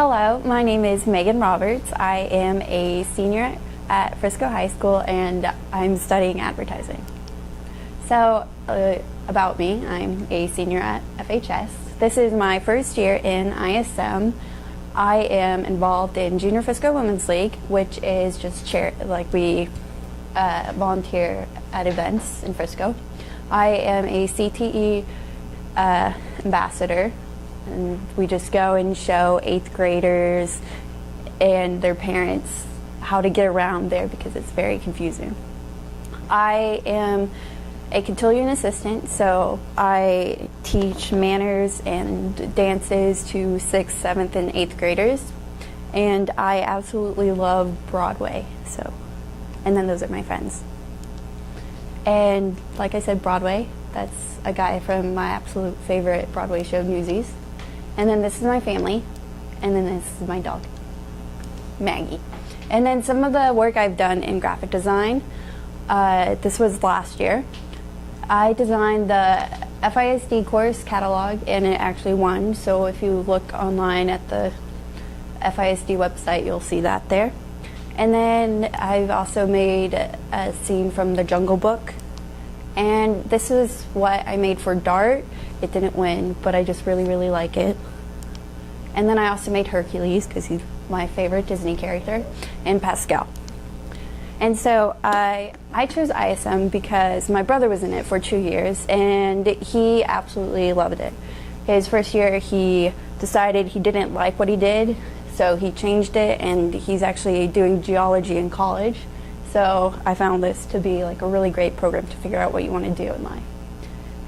Hello, my name is Megan Roberts. I am a senior at Frisco High School and I'm studying advertising. So, about me, I'm a senior at FHS. This is my first year in ISM. I am involved in Junior Frisco Women's League, which is just we volunteer at events in Frisco. I am a CTE ambassador, and we just go and show 8th graders and their parents how to get around there because it's very confusing. I am a cotillion assistant, so I teach manners and dances to 6th, 7th, and 8th graders, and I absolutely love Broadway. And then those are my friends. And like I said, Broadway, that's a guy from my absolute favorite Broadway show, Newsies. And then this is my family, and then this is my dog, Maggie. And then some of the work I've done in graphic design, this was last year. I designed the FISD course catalog, and it actually won. So if you look online at the FISD website, you'll see that there. And then I've also made a scene from the Jungle Book. And this is what I made for Dart. It didn't win, but I just really, really like it. And then I also made Hercules, because he's my favorite Disney character, and Pascal. And so I chose ISM because my brother was in it for 2 years, and he absolutely loved it. His first year, he decided he didn't like what he did, so he changed it, and he's actually doing geology in college. So I found this to be like a really great program to figure out what you want to do in life.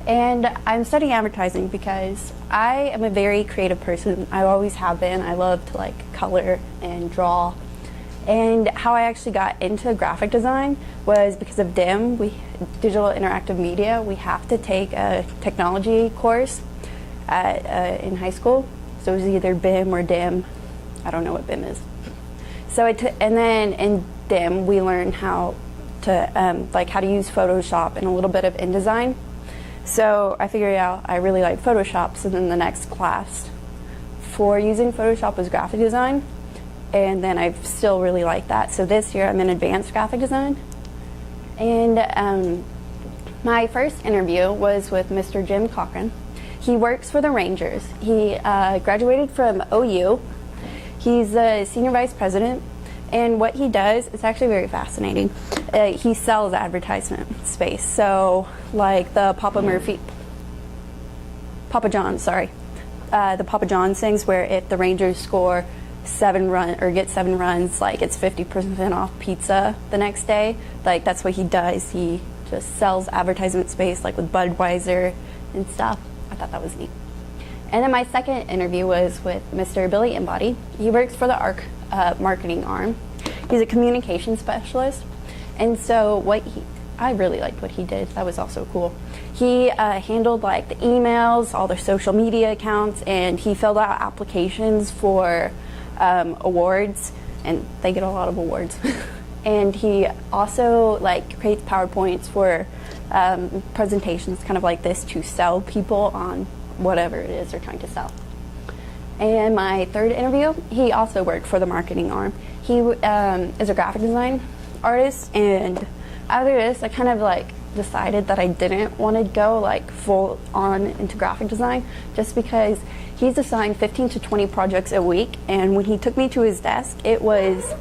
And I'm studying advertising because I am a very creative person. I always have been. I love to color and draw. And how I actually got into graphic design was because of DIM, Digital Interactive Media. We have to take a technology course in high school. So it was either BIM or DIM. I don't know what BIM is. So and then in DIM we learned how to how to use Photoshop and a little bit of InDesign. So I figured out I really like Photoshop. So then the next class for using Photoshop was graphic design. And then I still really like that. So this year I'm in advanced graphic design. And my first interview was with Mr. Jim Cochran. He works for the Rangers. He graduated from OU. He's a senior vice president. And what he does is actually very fascinating. He sells advertisement space. So like the Papa John's things where if the Rangers score 7 runs, like it's 50% off pizza the next day. Like that's what he does. He just sells advertisement space like with Budweiser and stuff. I thought that was neat. And then my second interview was with Mr. Billy Embody. He works for the ARC marketing arm. He's a communication specialist. And so I really liked what he did. That was also cool. He handled like the emails, all their social media accounts, and he filled out applications for awards, and they get a lot of awards. And he also creates PowerPoints for presentations kind of like this to sell people on whatever it is they're trying to sell. And my third interview, he also worked for the marketing arm. He is a graphic design artist, and after this I kind of decided that I didn't want to go full on into graphic design, just because he's assigned 15 to 20 projects a week, and when he took me to his desk, it was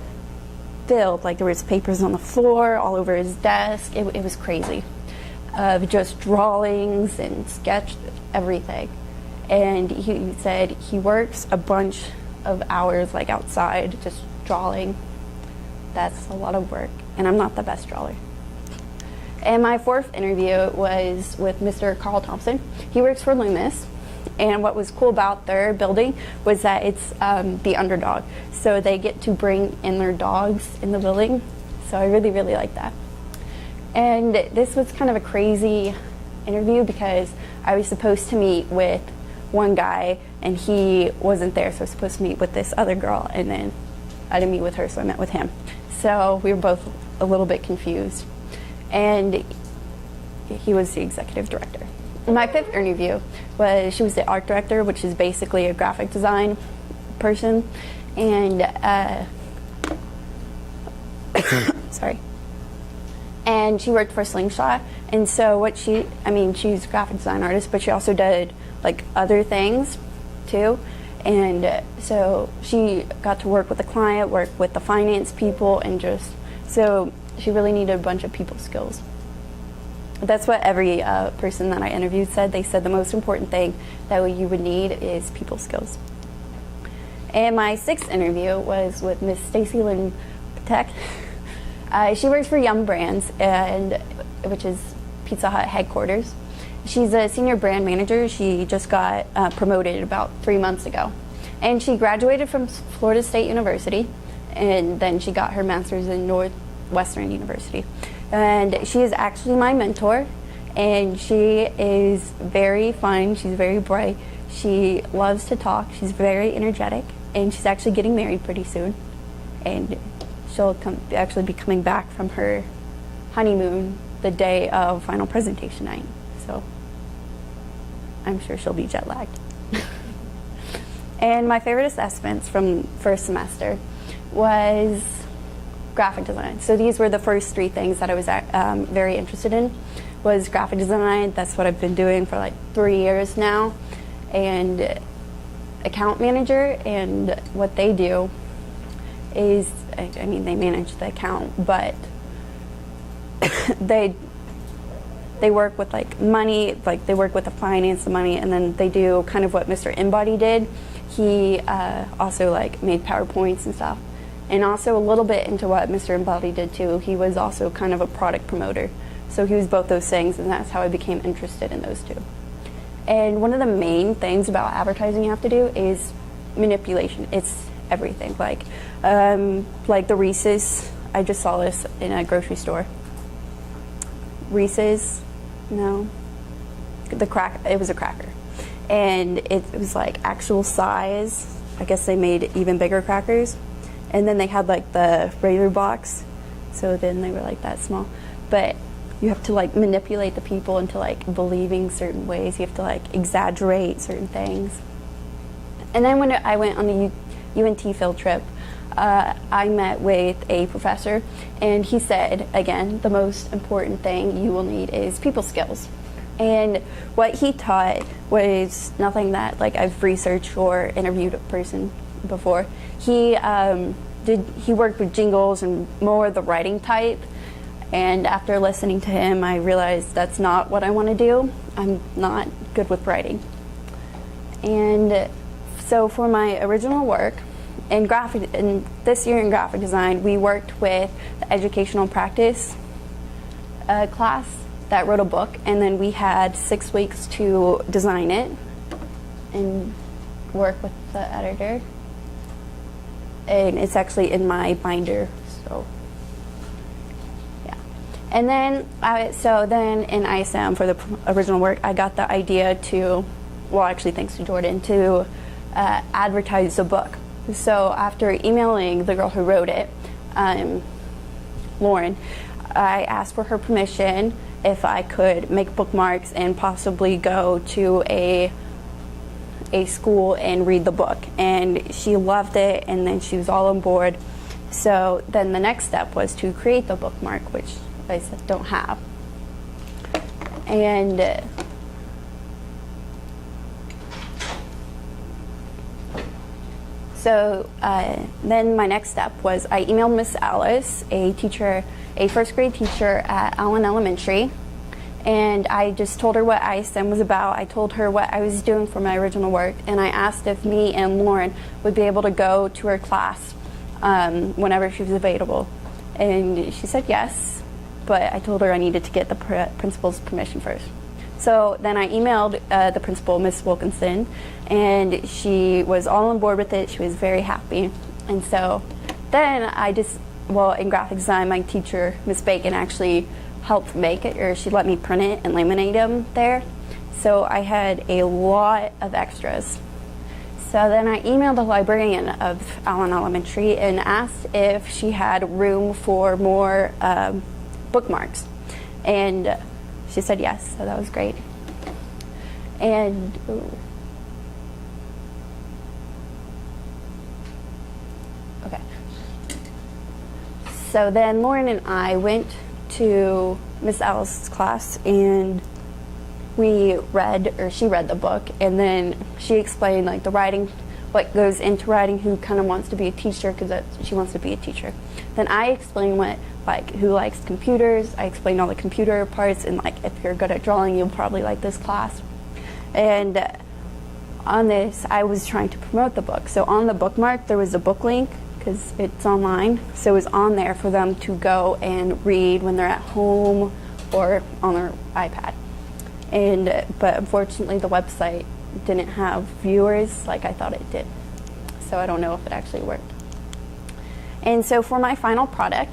filled. There was papers on the floor all over his desk. It was crazy, of just drawings and sketch everything. And he said he works a bunch of hours outside just drawing. That's a lot of work, and I'm not the best drawer. And my fourth interview was with Mr. Carl Thompson. He works for Loomis, and what was cool about their building was that it's the underdog. So they get to bring in their dogs in the building. So I really, really like that. And this was kind of a crazy interview because I was supposed to meet with one guy, and he wasn't there, so I was supposed to meet with this other girl, and then I didn't meet with her, so I met with him. So we were both a little bit confused. And he was the executive director. My fifth interview was, she was the art director, which is basically a graphic design person, and sorry. And she worked for Slingshot, and so what she's a graphic design artist, but she also did like other things too. And so she got to work with the client, work with the finance people, and so she really needed a bunch of people skills. That's what every person that I interviewed said. They said the most important thing that you would need is people skills. And my 6th interview was with Miss Stacy Lynn Patek. She works for Yum Brands, which is Pizza Hut headquarters. She's a senior brand manager. She just got promoted about 3 months ago. And she graduated from Florida State University, and then she got her master's in Northwestern University. And she is actually my mentor, and she is very fun. She's very bright. She loves to talk. She's very energetic, and she's actually getting married pretty soon. And she'll actually be coming back from her honeymoon the day of final presentation night. So I'm sure she'll be jet lagged. And my favorite assessments from first semester was graphic design. So these were the first 3 things that I was very interested in, was graphic design. That's what I've been doing for like 3 years now. And account manager, and what they do is, they manage the account, but they work with like money, like they work with the finance, the money, and then they do kind of what Mr. Embody did. He also like made PowerPoints and stuff, and also a little bit into what Mr. Embody did too. He was also kind of a product promoter, so he was both those things, and that's how I became interested in those 2. And one of the main things about advertising you have to do is manipulation. It's everything. Like the Reese's, I just saw this in a grocery store. Reese's, no, it was a cracker. And it was like actual size. I guess they made even bigger crackers. And then they had like the regular box, so then they were like that small. But you have to like manipulate the people into like believing certain ways. You have to like exaggerate certain things. And then when I went on the UNT field trip, I met with a professor, and he said, again, the most important thing you will need is people skills. And what he taught was nothing that like I've researched or interviewed a person before. He worked with jingles and more the writing type. And after listening to him, I realized that's not what I want to do. I'm not good with writing. And so for my original work in this year in graphic design, we worked with the educational practice class that wrote a book, and then we had 6 weeks to design it and work with the editor. And it's actually in my binder, so yeah. And then in ISM for the original work, I got the idea thanks to Jordan, to advertise the book. So after emailing the girl who wrote it, Lauren, I asked for her permission if I could make bookmarks and possibly go to a school and read the book. And she loved it, and then she was all on board. So then the next step was to create the bookmark, which I said don't have. And so then my next step was I emailed Miss Alice, a first grade teacher at Allen Elementary, and I just told her what ISM was about. I told her what I was doing for my original work, and I asked if me and Lauren would be able to go to her class whenever she was available. And she said yes, but I told her I needed to get the principal's permission first. So then I emailed the principal, Miss Wilkinson, and she was all on board with it. She was very happy. And so then in graphic design, my teacher, Miss Bacon, actually helped make it, or she let me print it and laminate them there. So I had a lot of extras. So then I emailed the librarian of Allen Elementary and asked if she had room for more bookmarks. And she said yes, so that was great. And Okay. So then Lauren and I went to Miss Alice's class, and she read the book, and then she explained like the writing, what goes into writing, who kind of wants to be a teacher, because she wants to be a teacher. Then I explained who likes computers. I explained all the computer parts, and like if you're good at drawing, you'll probably like this class. And on this, I was trying to promote the book. So on the bookmark, there was a book link, because it's online. So it was on there for them to go and read when they're at home or on their iPad. But unfortunately, the website didn't have viewers like I thought it did. So I don't know if it actually worked. And so for my final product,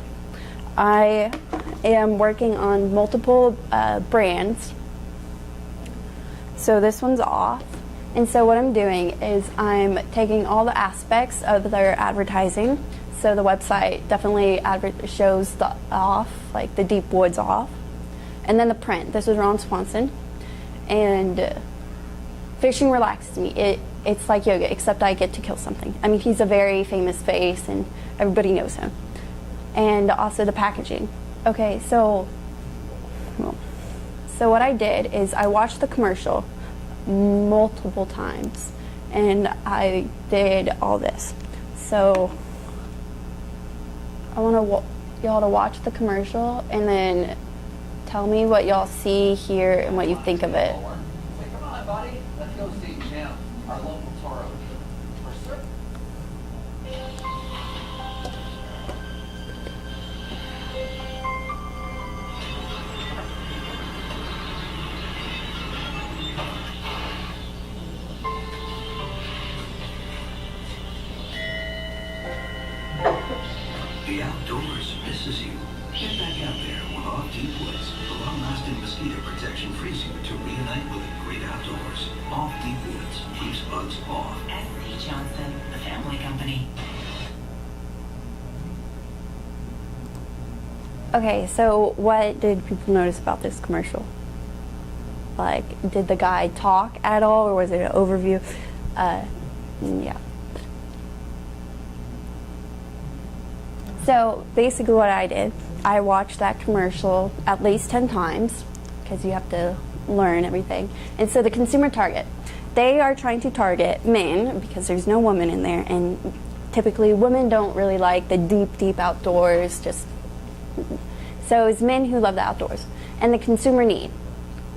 I am working on multiple brands. So this one's off. And so what I'm doing is I'm taking all the aspects of their advertising. So the website definitely shows the off, like the deep woods off. And then the print. This is Ron Swanson. And fishing relaxes me. It's like yoga, except I get to kill something. I mean, he's a very famous face, and everybody knows him. And also the packaging. Okay, so what I did is I watched the commercial multiple times, and I did all this. So I want y'all to watch the commercial and then tell me what y'all see, hear, and what you think of it. Come on, buddy. Let's go see Jim, our local Toro dealer. The outdoors misses you. Get back out there with Off Deep Woods, the long-lasting mosquito protection freezing to reunite with the great outdoors. Off Deep Woods keeps bugs off. S.C. Johnson, the family company. Okay, so what did people notice about this commercial? Like, did the guy talk at all, or was it an overview? Yeah. So basically what I did, I watched that commercial at least 10 times, because you have to learn everything. And so the consumer target, they are trying to target men, because there's no woman in there, and typically women don't really like the deep outdoors, so it's men who love the outdoors. And the consumer need,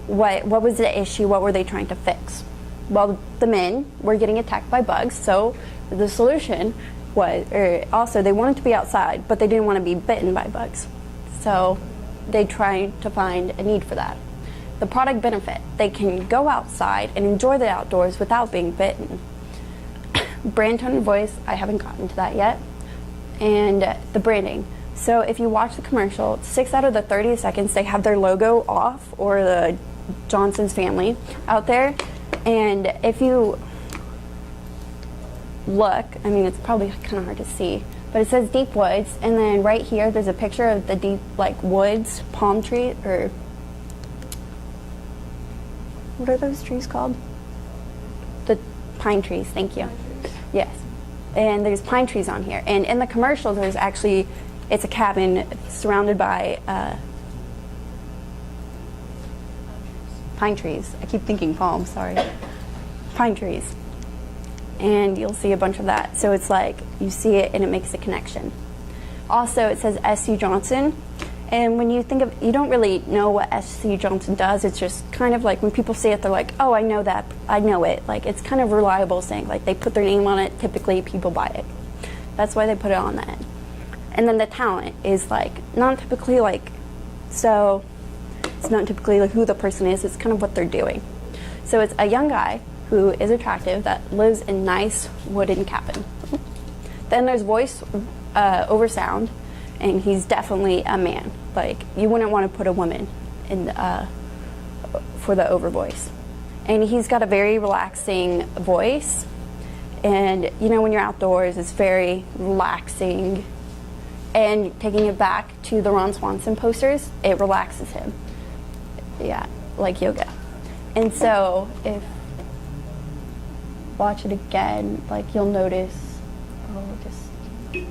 what was the issue, what were they trying to fix? Well, the men were getting attacked by bugs, so the solution also they wanted to be outside, but they didn't want to be bitten by bugs. So they tried to find a need for that. The product benefit, they can go outside and enjoy the outdoors without being bitten. Brand tone and voice, I haven't gotten to that yet. And the branding. So if you watch the commercial, 6 out of the 30 seconds they have their logo off, or the Johnson's family out there. And if you look, I mean, it's probably kind of hard to see, but it says deep woods, and then right here there's a picture of the deep, like, woods, palm tree, or what are those trees called? The pine trees, thank you. Yes. And there's pine trees on here, and in the commercial there's actually, it's a cabin surrounded by pine trees. I keep thinking palm, sorry. Pine trees. And you'll see a bunch of that. So it's like, you see it and it makes a connection. Also, it says S.C. Johnson. And when you think of, you don't really know what S.C. Johnson does. It's just kind of like when people say it, they're like, oh, I know that, I know it. Like, it's kind of reliable saying, like, they put their name on it, typically people buy it. That's why they put it on that. And then the talent is like, not typically like, so it's not typically like who the person is, it's kind of what they're doing. So it's a young guy who is attractive that lives in nice wooden cabin. Then there's voice over sound, and he's definitely a man. Like, you wouldn't want to put a woman in for the over voice. And he's got a very relaxing voice, and you know, when you're outdoors, it's very relaxing. And taking it back to the Ron Swanson posters, it relaxes him. Yeah, like yoga. And so if watch it again, like, you'll notice, The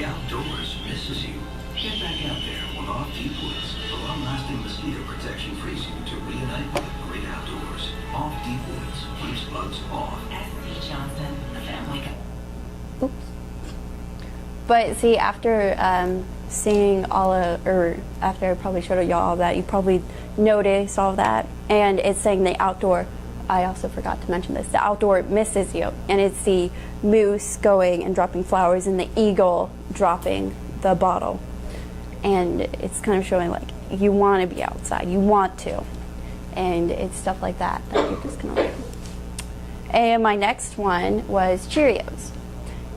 outdoors misses you. Get back out there with Off Deep Woods, the long-lasting mosquito protection frees you to reunite with the great outdoors. Off Deep Woods keeps bugs off. FP Johnson, the family company. Oops. But see, after seeing all of, or after I probably showed y'all all that, you probably noticed all that. And it's saying the outdoor, I also forgot to mention this, the outdoor misses you. And it's the moose going and dropping flowers and the eagle dropping the bottle. And it's kind of showing like you want to be outside, you want to. And it's stuff like that that you're just gonna like. And my next one was Cheerios.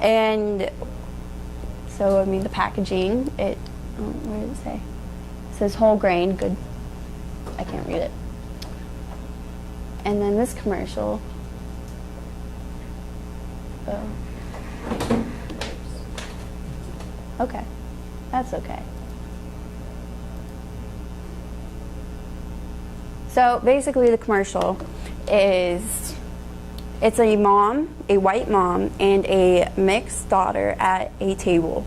And so, I mean, the packaging, where does it say? It says whole grain, good. I can't read it. And then this commercial. Oh. Okay, that's okay. So basically the commercial is, it's a mom, a white mom, and a mixed daughter at a table.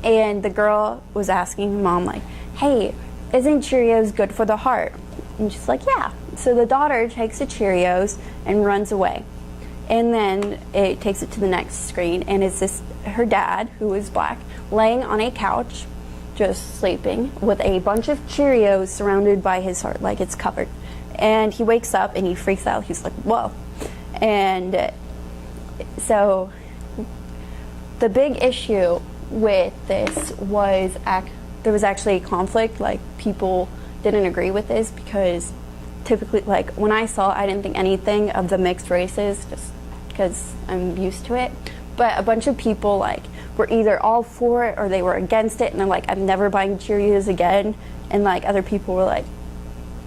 And the girl was asking her mom, like, hey, isn't Cheerios good for the heart? And she's like, yeah. So the daughter takes the Cheerios and runs away. And then it takes it to the next screen, and it's this, her dad, who is black, laying on a couch, just sleeping, with a bunch of Cheerios surrounded by his heart, like it's covered. And he wakes up and he freaks out. He's like, whoa. And so the big issue with this was there was actually a conflict. Like, people didn't agree with this because typically, like, when I saw it, I didn't think anything of the mixed races just because I'm used to it. But a bunch of people, like, were either all for it or they were against it, and they're like, I'm never buying Cheerios again. And like, other people were like,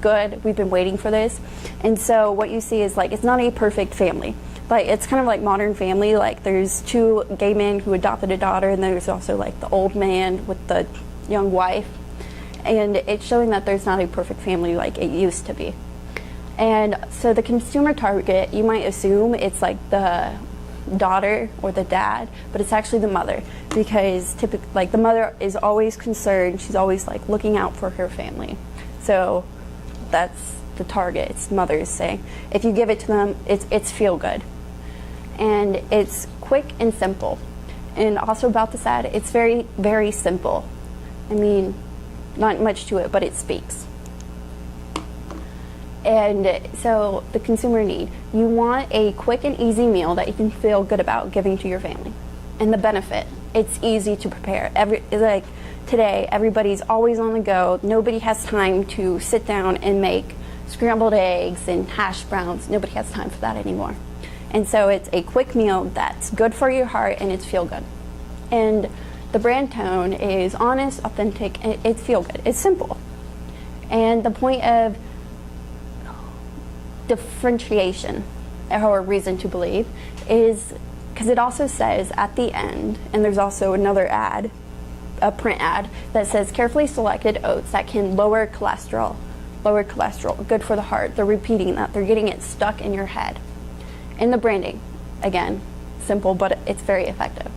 good, we've been waiting for this. And so what you see is, like, it's not a perfect family. Like, it's kind of like Modern Family. Like, there's two gay men who adopted a daughter, and there's also like the old man with the young wife. And it's showing that there's not a perfect family like it used to be. And so the consumer target, you might assume it's like the daughter or the dad, but it's actually the mother, because typically, like, the mother is always concerned. She's always like looking out for her family. So that's the target. It's mothers saying, if you give it to them, it's feel good, and it's quick and simple. And also about this ad, it's very, very simple. I mean, not much to it, but it speaks. And so the consumer need, you want a quick and easy meal that you can feel good about giving to your family. And the benefit, it's easy to prepare. Like today, everybody's always on the go. Nobody has time to sit down and make scrambled eggs and hash browns. Nobody has time for that anymore. And so it's a quick meal that's good for your heart, and it's feel good. And the brand tone is honest, authentic, and it's feel good. It's simple. And the point of differentiation, or reason to believe, is because it also says at the end, and there's also another ad, a print ad, that says carefully selected oats that can lower cholesterol, good for the heart. They're repeating that. They're getting it stuck in your head. And the branding, again, simple, but it's very effective.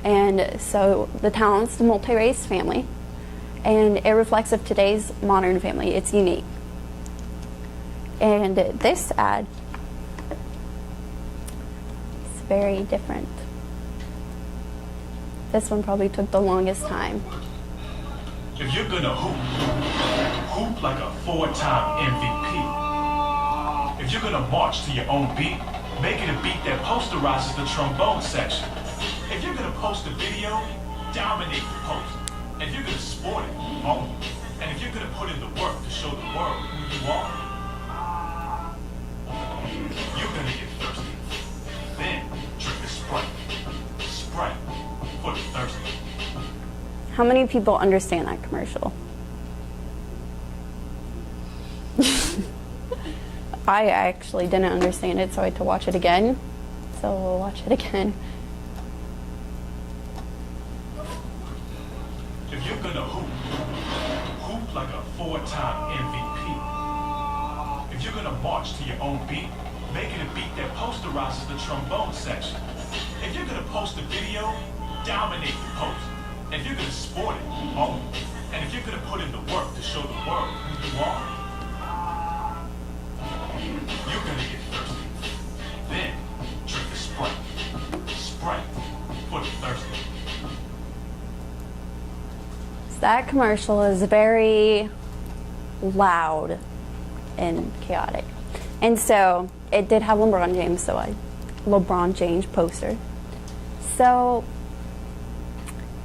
And so the talent's the multi-race family, and it reflects of today's modern family. It's unique. And this ad is very different. This one probably took the longest time. If you're gonna hoop like a 4-time MVP. If you're gonna march to your own beat, make it a beat that posterizes the trombone section. If you're gonna post a video, dominate the post. And if you're gonna sport it, own it. And if you're gonna put in the work to show the world who you are, you're gonna get thirsty. Then drink the Sprite. Sprite for the thirsty. How many people understand that commercial? I actually didn't understand it, so I had to watch it again. So we'll watch it again. If you're gonna hoop like a 4-time MVP. If you're gonna march to your own beat, make it a beat that posterizes the trombone section. If you're gonna post a video, dominate the post. And if you're gonna sport it, own it. And if you're gonna put in the work to show the world who you are, you're gonna get thirsty. Then drink the Sprite. Sprite for the thirsty. That commercial is very loud and chaotic. And so it did have LeBron James poster. So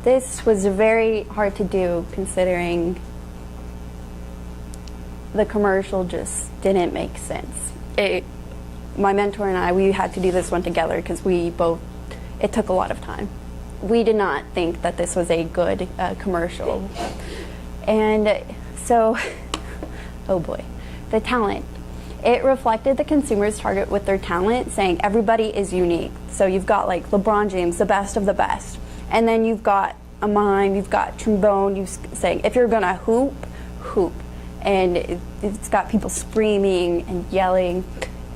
this was very hard to do considering the commercial just didn't make sense. My mentor and I, we had to do this one together because it took a lot of time. We did not think that this was a good commercial. And so, oh boy, the talent. It reflected the consumer's target with their talent, saying everybody is unique. So you've got like LeBron James, the best of the best. And then you've got a mime, you've got trombone, you saying if you're gonna hoop, hoop. And it's got people screaming and yelling.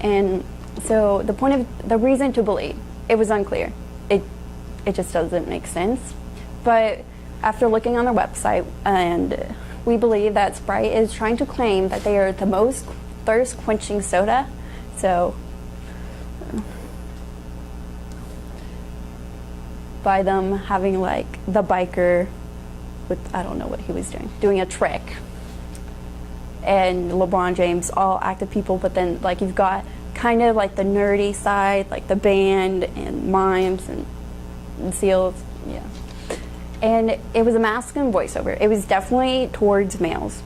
And so the reason to believe, it was unclear. It just doesn't make sense. But after looking on their website, and we believe that Sprite is trying to claim that they are the most thirst-quenching soda. So by them having like the biker with, I don't know what he was doing a trick, and LeBron James, all active people, but then like you've got kind of like the nerdy side, like the band and mimes and seals, yeah. And it was a masculine voiceover. It was definitely towards males.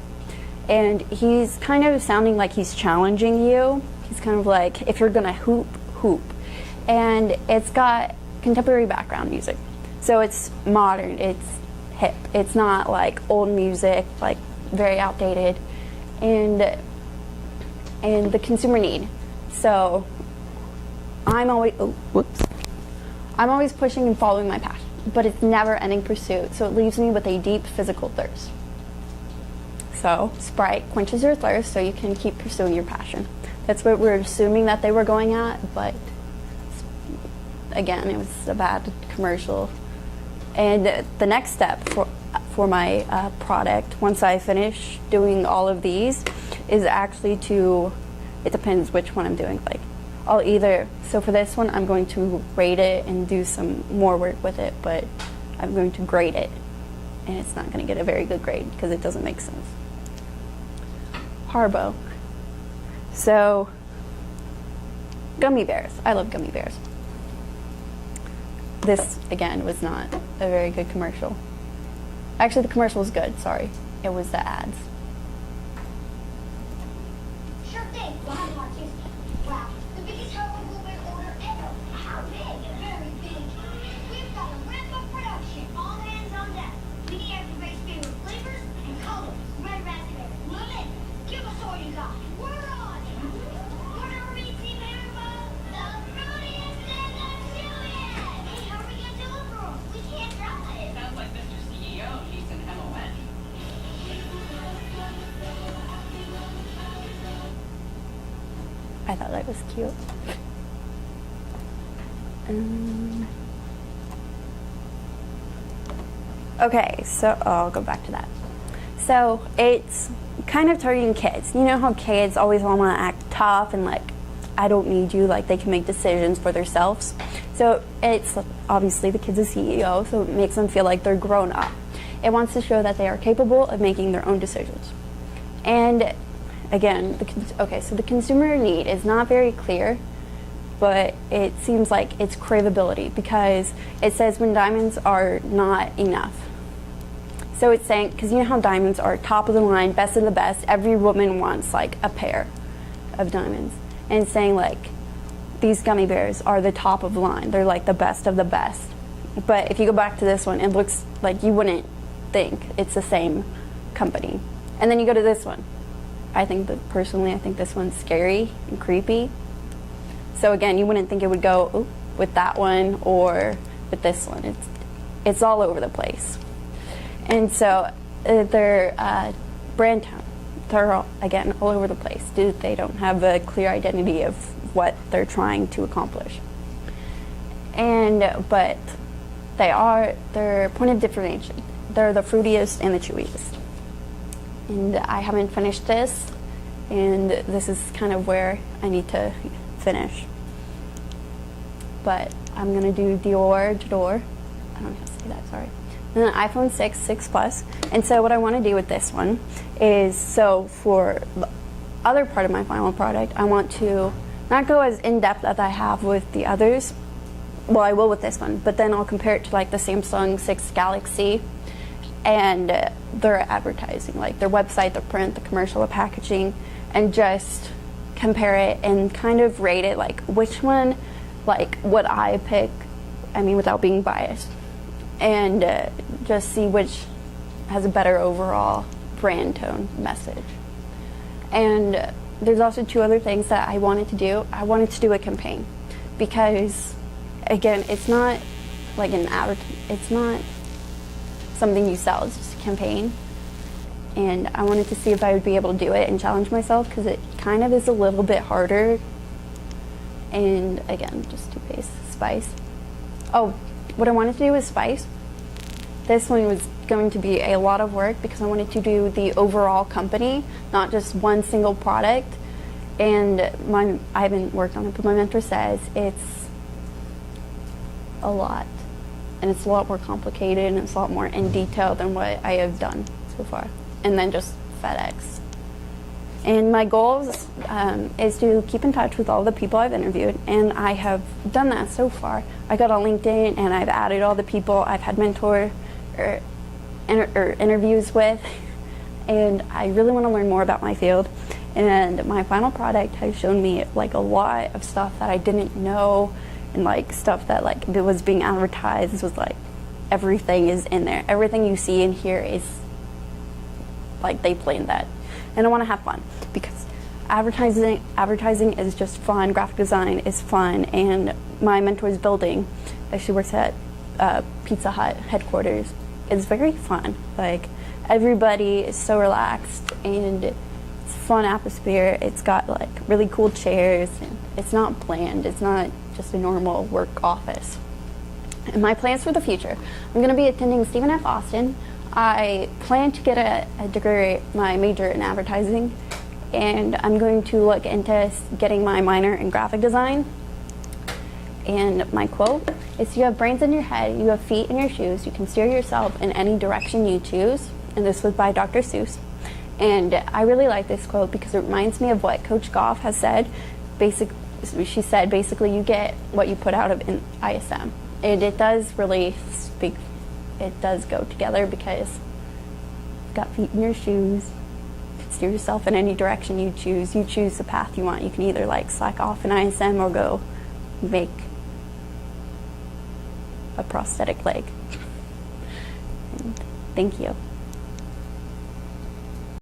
And he's kind of sounding like he's challenging you. He's kind of like, if you're gonna hoop, hoop. And it's got contemporary background music. So it's modern, it's hip. It's not like old music, like very outdated. And the consumer need. So I'm always pushing and following my passion, but it's never ending pursuit. So it leaves me with a deep physical thirst. So Sprite quenches your thirst so you can keep pursuing your passion. That's what we're assuming that they were going at, but again, it was a bad commercial. And the next step for my product, once I finish doing all of these, is actually it depends which one I'm doing. Like, so for this one, I'm going to rate it and do some more work with it, but I'm going to grade it. And it's not going to get a very good grade because it doesn't make sense. Harbo. So, gummy bears. I love gummy bears. This, again, was not a very good commercial. Actually, the commercial was good, sorry. It was the ads. Sure thing. We'll have more Tuesday. Wow, the biggest Harbo Blueberry order ever. How big? Very big. We've got to ramp up production. All hands on deck. We need everybody's favorite flavors and colors. Red raspberry, lemon. Give us all you got. We're on. Order Reese's Harbo. The fruitiest and the chewiest. Hey, how are we gonna deliver them? We can't drive. Sounds like Mr. CEO needs an MON. I thought that was cute. Okay, so I'll go back to that. So it's kind of targeting kids. You know how kids always want to act tough and like, I don't need you, like they can make decisions for themselves. So it's obviously the kid's a CEO, so it makes them feel like they're grown up. It wants to show that they are capable of making their own decisions. And again, so the consumer need is not very clear, but it seems like it's craveability because it says when diamonds are not enough. So it's saying, because you know how diamonds are top of the line, best of the best, every woman wants like a pair of diamonds. And it's saying like, these gummy bears are the top of the line. They're like the best of the best. But if you go back to this one, it looks like you wouldn't think it's the same company. And then you go to this one. Personally, I think this one's scary and creepy. So again, you wouldn't think it would go with that one or with this one. It's all over the place. And so their brand tone, they're all over the place. They don't have a clear identity of what they're trying to accomplish. But their point of differentiation. They're the fruitiest and the chewiest. And I haven't finished this, and this is kind of where I need to finish. But I'm gonna do Jador. I don't know how to say that, sorry. And then iPhone 6 Plus. And so what I want to do with this one is, so for the other part of my final product, I want to not go as in-depth as I have with the others. Well, I will with this one, but then I'll compare it to like the Samsung 6 Galaxy and their advertising, like their website, the print, the commercial, the packaging, and just compare it and kind of rate it, like which one, like would I pick, without being biased, and just see which has a better overall brand tone message. And there's also 2 other things that I wanted to do. I wanted to do a campaign because, again, it's not like it's not something you sell, it's just a campaign. And I wanted to see if I would be able to do it and challenge myself, because it kind of is a little bit harder. And again, just toothpaste, spice. Oh, what I wanted to do was spice. This one was going to be a lot of work because I wanted to do the overall company, not just one single product. And I haven't worked on it, but my mentor says it's a lot. And it's a lot more complicated, and it's a lot more in detail than what I have done so far. And then just FedEx. And my goals is to keep in touch with all the people I've interviewed, and I have done that so far. I got on LinkedIn, and I've added all the people I've had mentor or interviews with, and I really want to learn more about my field. And my final product has shown me like a lot of stuff that I didn't know, and like stuff that like that was being advertised was like everything is in there. Everything you see in here is like they planned that. And I want to have fun because advertising is just fun. Graphic design is fun, and my mentor's building, she works at Pizza Hut headquarters. It's very fun. Like everybody is so relaxed, and it's a fun atmosphere. It's got like really cool chairs, and it's not bland. It's not just a normal work office. And my plans for the future: I'm going to be attending Stephen F. Austin. I plan to get a degree, my major in advertising, and I'm going to look into getting my minor in graphic design. And my quote is, "You have brains in your head, you have feet in your shoes, you can steer yourself in any direction you choose." And this was by Dr. Seuss. And I really like this quote because it reminds me of what Coach Goff has said. She said, basically, you get what you put out of in ISM. And it does really speak, it does go together because you've got feet in your shoes, you can steer yourself in any direction you choose the path you want. You can either like slack off in ISM or go make a prosthetic leg. And thank you.